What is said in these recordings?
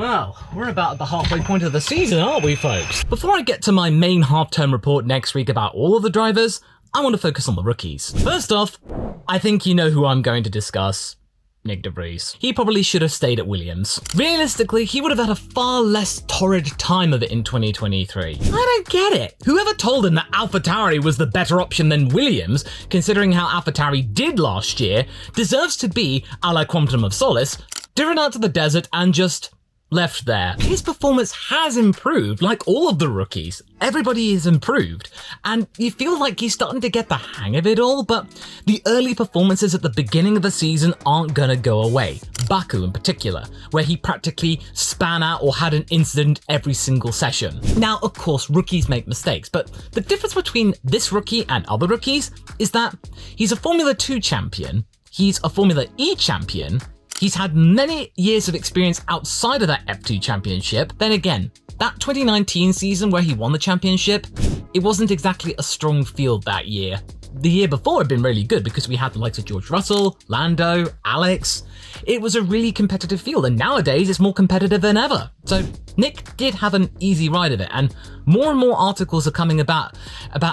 Well, we're about at the halfway point of the season, aren't we, folks? Before I get to my main half-term report next week about all of the drivers, I want to focus on the rookies. First off, I think you know who I'm going to discuss. Nyck de Vries. He probably should have stayed at Williams. Realistically, he would have had a far less torrid time of it in 2023. I don't get it. Whoever told him that Alphatauri was the better option than Williams, considering how Alphatauri did last year, deserves to be, a la Quantum of Solace, driven out to the desert and just left there. His performance has improved, like all of the rookies. Everybody is improved, and you feel like he's starting to get the hang of it all, but the early performances at the beginning of the season aren't gonna go away. Baku in particular, where he practically span out or had an incident every single session. Now, of course, rookies make mistakes, but the difference between this rookie and other rookies is that he's a Formula 2 champion, he's a Formula E champion, he's had many years of experience outside of that F2 championship. Then again, that 2019 season where he won the championship, it wasn't exactly a strong field that year. The year before had been really good because we had the likes of George Russell, Lando, Alex. It was a really competitive field, and nowadays it's more competitive than ever. So Nyck did have an easy ride of it, and more articles are coming about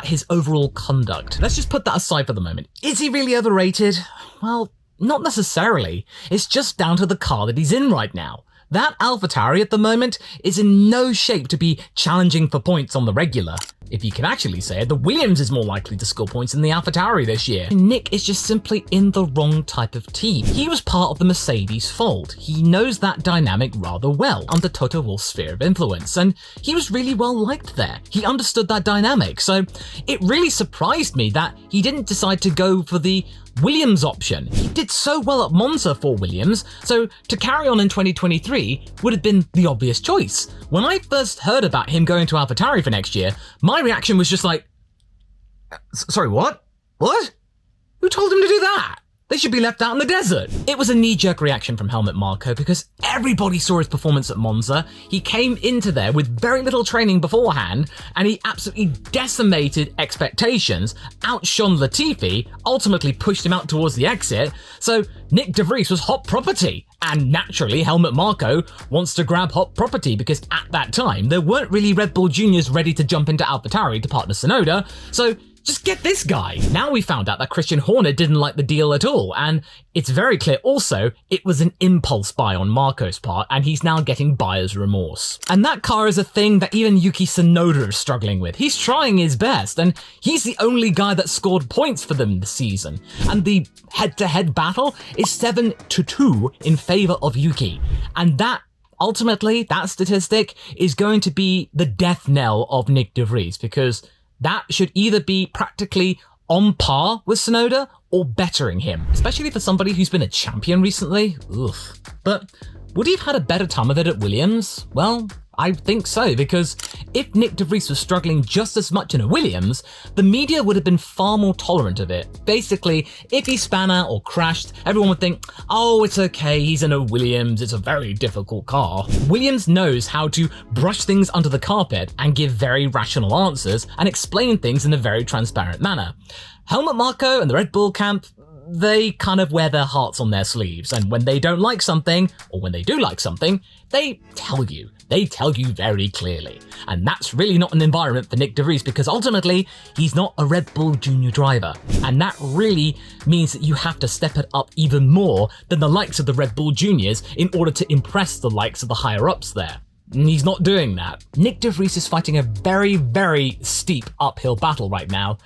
his overall conduct. Let's just put that aside for the moment. Is he really overrated? Well, not necessarily. It's just down to the car that he's in right now. That AlphaTauri at the moment is in no shape to be challenging for points on the regular. If you can actually say it, the Williams is more likely to score points than the AlphaTauri this year. Nyck is just simply in the wrong type of team. He was part of the Mercedes fold. He knows that dynamic rather well under Toto Wolff's sphere of influence, and he was really well liked there. He understood that dynamic, so it really surprised me that he didn't decide to go for the Williams option. He did so well at Monza for Williams, so to carry on in 2023 would have been the obvious choice. When I first heard about him going to AlphaTauri for next year, my reaction was just like, sorry, what? What? Who told him to do that? They should be left out in the desert. It was a knee-jerk reaction from Helmut Marko because everybody saw his performance at Monza. He came into there with very little training beforehand, and he absolutely decimated expectations, outshone Latifi, ultimately pushed him out towards the exit. So Nyck de Vries was hot property. And naturally, Helmut Marko wants to grab hot property because at that time, there weren't really Red Bull Juniors ready to jump into AlphaTauri to partner Tsunoda, so just get this guy. Now we found out that Christian Horner didn't like the deal at all, and it's very clear also it was an impulse buy on Marko's part, and he's now getting buyer's remorse. And that car is a thing that even Yuki Tsunoda is struggling with. He's trying his best, and he's the only guy that scored points for them this season. And the head-to-head battle is 7-2 in favor of Yuki. And that ultimately, that statistic is going to be the death knell of Nyck de Vries, because that should either be practically on par with Tsunoda or bettering him, especially for somebody who's been a champion recently. Oof. But would he have had a better time of it at Williams? Well, I think so, because if Nyck de Vries was struggling just as much in a Williams, the media would have been far more tolerant of it. Basically, if he span out or crashed, everyone would think, oh, it's okay, he's in a Williams, it's a very difficult car. Williams knows how to brush things under the carpet and give very rational answers and explain things in a very transparent manner. Helmut Marko and the Red Bull camp, they kind of wear their hearts on their sleeves, and when they don't like something, or when they do like something, they tell you. They tell you very clearly. And that's really not an environment for Nyck de Vries, because ultimately, he's not a Red Bull Junior driver. And that really means that you have to step it up even more than the likes of the Red Bull Juniors in order to impress the likes of the higher-ups there. And he's not doing that. Nyck de Vries is fighting a very steep uphill battle right now,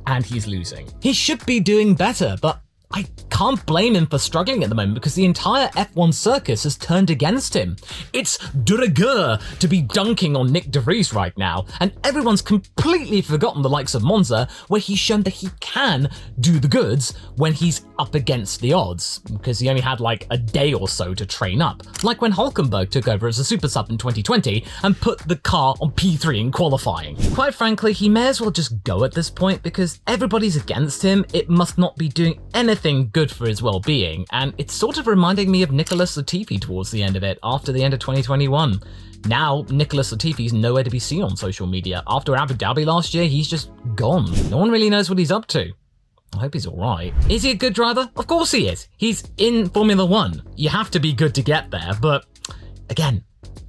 and he's losing. He should be doing better, but I can't blame him for struggling at the moment because the entire F1 circus has turned against him. It's de rigueur to be dunking on Nyck de Vries right now, and everyone's completely forgotten the likes of Monza, where he's shown that he can do the goods when he's up against the odds, because he only had like a day or so to train up, like when Hülkenberg took over as a super sub in 2020 and put the car on P3 in qualifying. Quite frankly, he may as well just go at this point because everybody's against him. It must not be doing anything good for his well-being, and it's sort of reminding me of Nicholas Latifi towards the end of it, after the end of 2021. Now, Nicholas Latifi's nowhere to be seen on social media. After Abu Dhabi last year, he's just gone. No one really knows what he's up to. I hope he's alright. Is he a good driver? Of course he is. He's in Formula 1. You have to be good to get there, but again,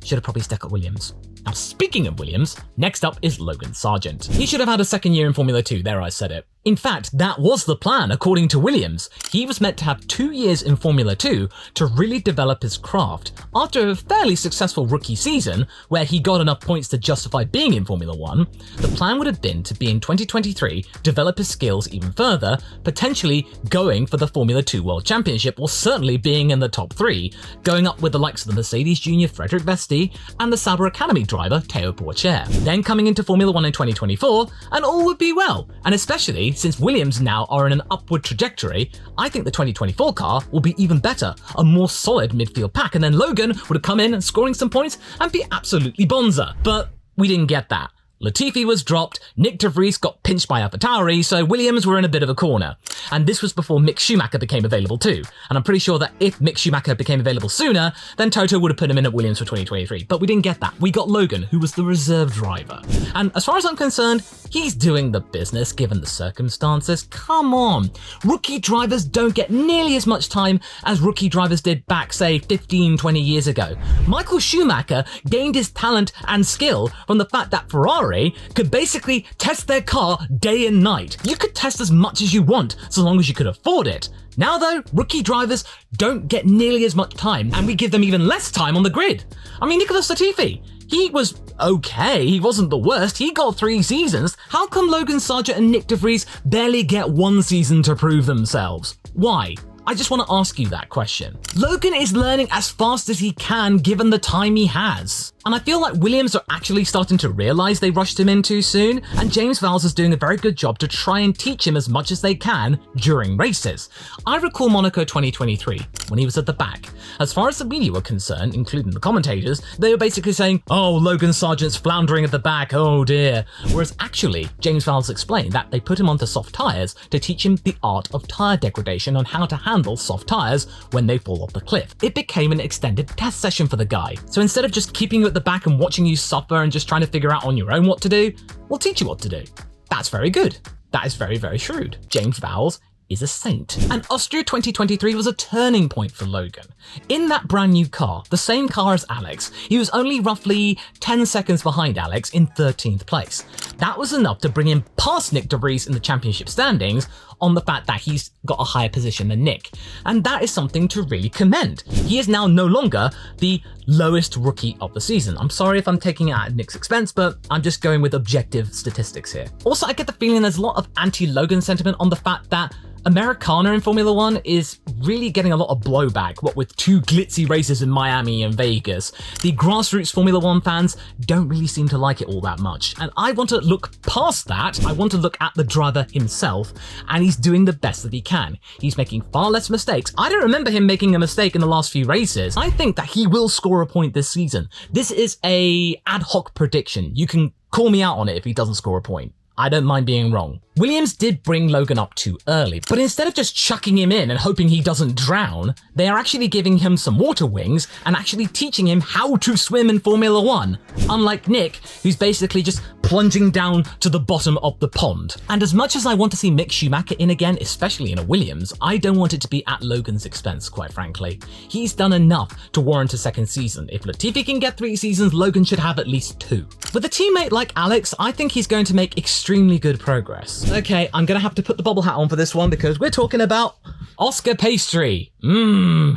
should have probably stuck at Williams. Now, speaking of Williams, next up is Logan Sargeant. He should have had a second year in Formula 2, there I said it. In fact, that was the plan, according to Williams. He was meant to have 2 years in Formula 2 to really develop his craft. After a fairly successful rookie season, where he got enough points to justify being in Formula 1, the plan would have been to be in 2023, develop his skills even further, potentially going for the Formula 2 World Championship, or certainly being in the top 3, going up with the likes of the Mercedes junior Frederic Vesti and the Sauber Academy driver Théo Pourchaire. Then coming into Formula 1 in 2024, and all would be well, and especially since Williams now are in an upward trajectory, I think the 2024 car will be even better, a more solid midfield pack, and then Logan would have come in and scoring some points and be absolutely bonza. But we didn't get that. Latifi was dropped, Nyck de Vries got pinched by Alphatauri, so Williams were in a bit of a corner. And this was before Mick Schumacher became available too. And I'm pretty sure that if Mick Schumacher became available sooner, then Toto would have put him in at Williams for 2023. But we didn't get that. We got Logan, who was the reserve driver. And as far as I'm concerned, he's doing the business given the circumstances. Come on. Rookie drivers don't get nearly as much time as rookie drivers did back, say, 15, 20 years ago. Michael Schumacher gained his talent and skill from the fact that Ferrari could basically test their car day and night. You could test as much as you want, so long as you could afford it. Now though, rookie drivers don't get nearly as much time, and we give them even less time on the grid. I mean, Nicholas Latifi, he was okay, he wasn't the worst, he got 3 seasons. How come Logan Sargeant and Nyck de Vries barely get 1 season to prove themselves? Why? I just want to ask you that question. Logan is learning as fast as he can given the time he has. And I feel like Williams are actually starting to realise they rushed him in too soon, and James Vowles is doing a very good job to try and teach him as much as they can during races. I recall Monaco 2023, when he was at the back. As far as the media were concerned, including the commentators, they were basically saying, oh, Logan Sargeant's floundering at the back, oh dear. Whereas actually, James Vowles explained that they put him onto soft tyres to teach him the art of tyre degradation on how to handle soft tyres when they fall off the cliff. It became an extended test session for the guy. So instead of just keeping you at the back and watching you suffer and just trying to figure out on your own what to do, we'll teach you what to do. That's very good. That is very, very shrewd. James Vowles is a saint. And Austria 2023 was a turning point for Logan. In that brand new car, the same car as Alex, he was only roughly 10 seconds behind Alex in 13th place. That was enough to bring him past Nyck de Vries in the championship standings on the fact that he's got a higher position than Nick. And that is something to really commend. He is now no longer the lowest rookie of the season. I'm sorry if I'm taking it at Nick's expense, but I'm just going with objective statistics here. Also, I get the feeling there's a lot of anti-Logan sentiment on the fact that Americana in Formula 1 is really getting a lot of blowback, what with 2 glitzy races in Miami and Vegas. The grassroots Formula 1 fans don't really seem to like it all that much. And I want to look past that. I want to look at the driver himself, and he's doing the best that he can. He's making far less mistakes. I don't remember him making a mistake in the last few races. I think that he will score a point this season. This is a ad hoc prediction. You can call me out on it if he doesn't score a point. I don't mind being wrong. Williams did bring Logan up too early, but instead of just chucking him in and hoping he doesn't drown, they are actually giving him some water wings and actually teaching him how to swim in Formula 1. Unlike Nick, who's basically just plunging down to the bottom of the pond. And as much as I want to see Mick Schumacher in again, especially in a Williams, I don't want it to be at Logan's expense, quite frankly. He's done enough to warrant a second season. If Latifi can get 3 seasons, Logan should have at least 2. With a teammate like Alex, I think he's going to make extremely good progress. Okay, I'm gonna have to put the bubble hat on for this one because we're talking about Oscar Piastri.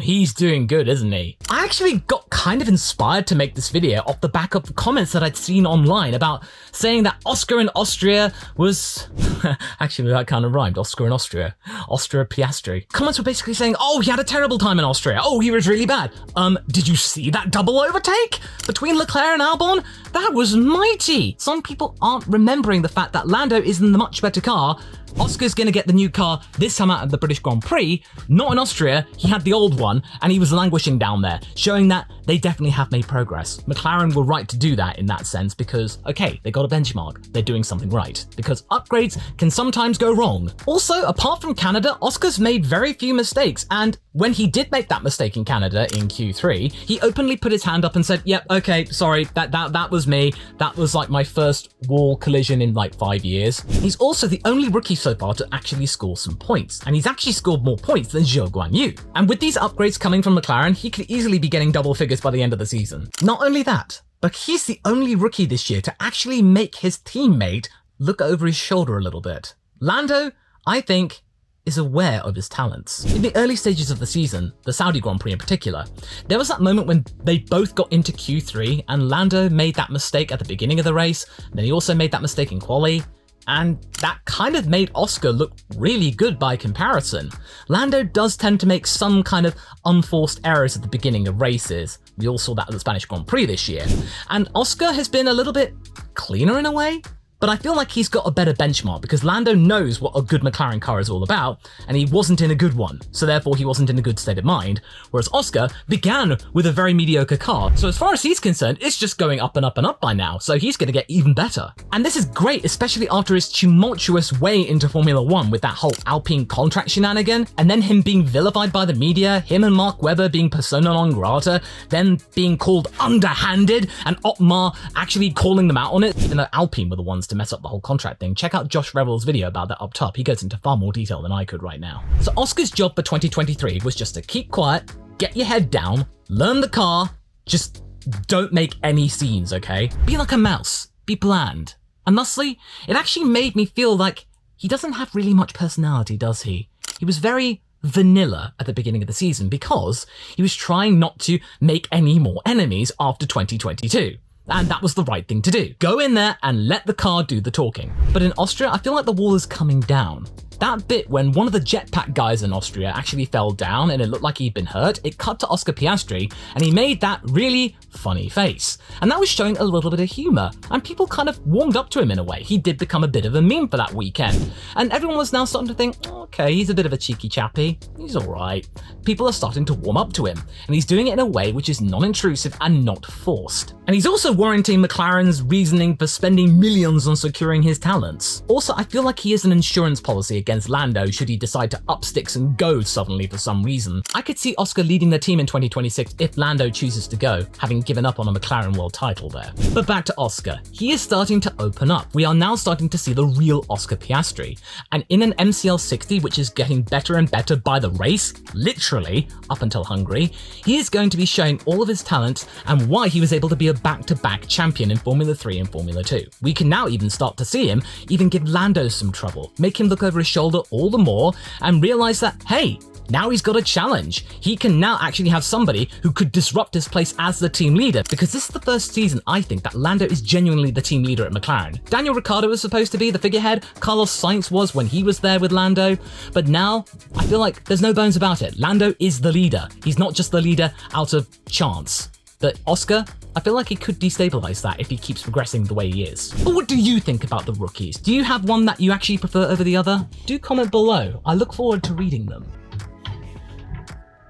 He's doing good, isn't he? I actually got kind of inspired to make this video off the back of the comments that I'd seen online about saying that Oscar in Austria was... Actually, that kind of rhymed, Oscar in Austria. Oscar Piastri. Comments were basically saying, oh, he had a terrible time in Austria. Oh, he was really bad. Did you see that double overtake between Leclerc and Albon? That was mighty. Some people aren't remembering the fact that Lando is in the much better car. Oscar's gonna get the new car this time out at the British Grand Prix, not in Austria. He had the old one and he was languishing down there, showing that they definitely have made progress. McLaren were right to do that in that sense because, okay, they got a benchmark, they're doing something right, because upgrades can sometimes go wrong. Also, apart from Canada, Oscar's made very few mistakes, and when he did make that mistake in Canada in Q3, he openly put his hand up and said, yep, okay, sorry, that was me. That was like my first wall collision in like 5 years. He's also the only rookie so far to actually score some points, and he's actually scored more points than Zhou Guanyu. And with these upgrades coming from McLaren, he could easily be getting double figures by the end of the season. Not only that, but he's the only rookie this year to actually make his teammate look over his shoulder a little bit. Lando, I think, is aware of his talents. In the early stages of the season, the Saudi Grand Prix in particular, there was that moment when they both got into Q3 and Lando made that mistake at the beginning of the race, then he also made that mistake in quali, and that kind of made Oscar look really good by comparison. Lando does tend to make some kind of unforced errors at the beginning of races. We all saw that at the Spanish Grand Prix this year. And Oscar has been a little bit cleaner in a way. But I feel like he's got a better benchmark because Lando knows what a good McLaren car is all about, and he wasn't in a good one, so therefore he wasn't in a good state of mind, whereas Oscar began with a very mediocre car, so as far as he's concerned, it's just going up and up and up by now, so he's going to get even better. And this is great, especially after his tumultuous way into Formula 1 with that whole Alpine contract shenanigan, and then him being vilified by the media, him and Mark Webber being persona non grata, then being called underhanded, and Otmar actually calling them out on it, even though Alpine were the ones to mess up the whole contract thing. Check out Josh Revel's video about that up top. He goes into far more detail than I could right now. So Oscar's job for 2023 was just to keep quiet, get your head down, learn the car, just don't make any scenes, okay? Be like a mouse, be bland. And thusly, it actually made me feel like he doesn't have really much personality, does he? He was very vanilla at the beginning of the season because he was trying not to make any more enemies after 2022. And that was the right thing to do. Go in there and let the car do the talking. But in Austria, I feel like the wall is coming down. That bit when one of the jetpack guys in Austria actually fell down and it looked like he'd been hurt, it cut to Oscar Piastri and he made that really funny face. And that was showing a little bit of humour, and people kind of warmed up to him in a way. He did become a bit of a meme for that weekend. And everyone was now starting to think, okay, he's a bit of a cheeky chappy, he's alright. People are starting to warm up to him, and he's doing it in a way which is non-intrusive and not forced. And he's also warranting McLaren's reasoning for spending millions on securing his talents. Also, I feel like he is an insurance policy against Lando should he decide to up sticks and go suddenly for some reason. I could see Oscar leading the team in 2026 if Lando chooses to go, having given up on a McLaren world title there. But back to Oscar. He is starting to open up. We are now starting to see the real Oscar Piastri. And in an MCL 60, which is getting better and better by the race, literally, up until Hungary, he is going to be showing all of his talents and why he was able to be a back-to-back champion in Formula 3 and Formula 2. We can now even start to see him even give Lando some trouble, make him look over his shoulder all the more, and realize that, hey, now he's got a challenge. He can now actually have somebody who could disrupt his place as the team leader, because this is the first season, I think, that Lando is genuinely the team leader at McLaren. Daniel Ricciardo was supposed to be the figurehead, Carlos Sainz was when he was there with Lando, but now I feel like there's no bones about it. Lando is the leader. He's not just the leader out of chance. But Oscar, I feel like he could destabilize that if he keeps progressing the way he is. But what do you think about the rookies? Do you have one that you actually prefer over the other? Do comment below. I look forward to reading them.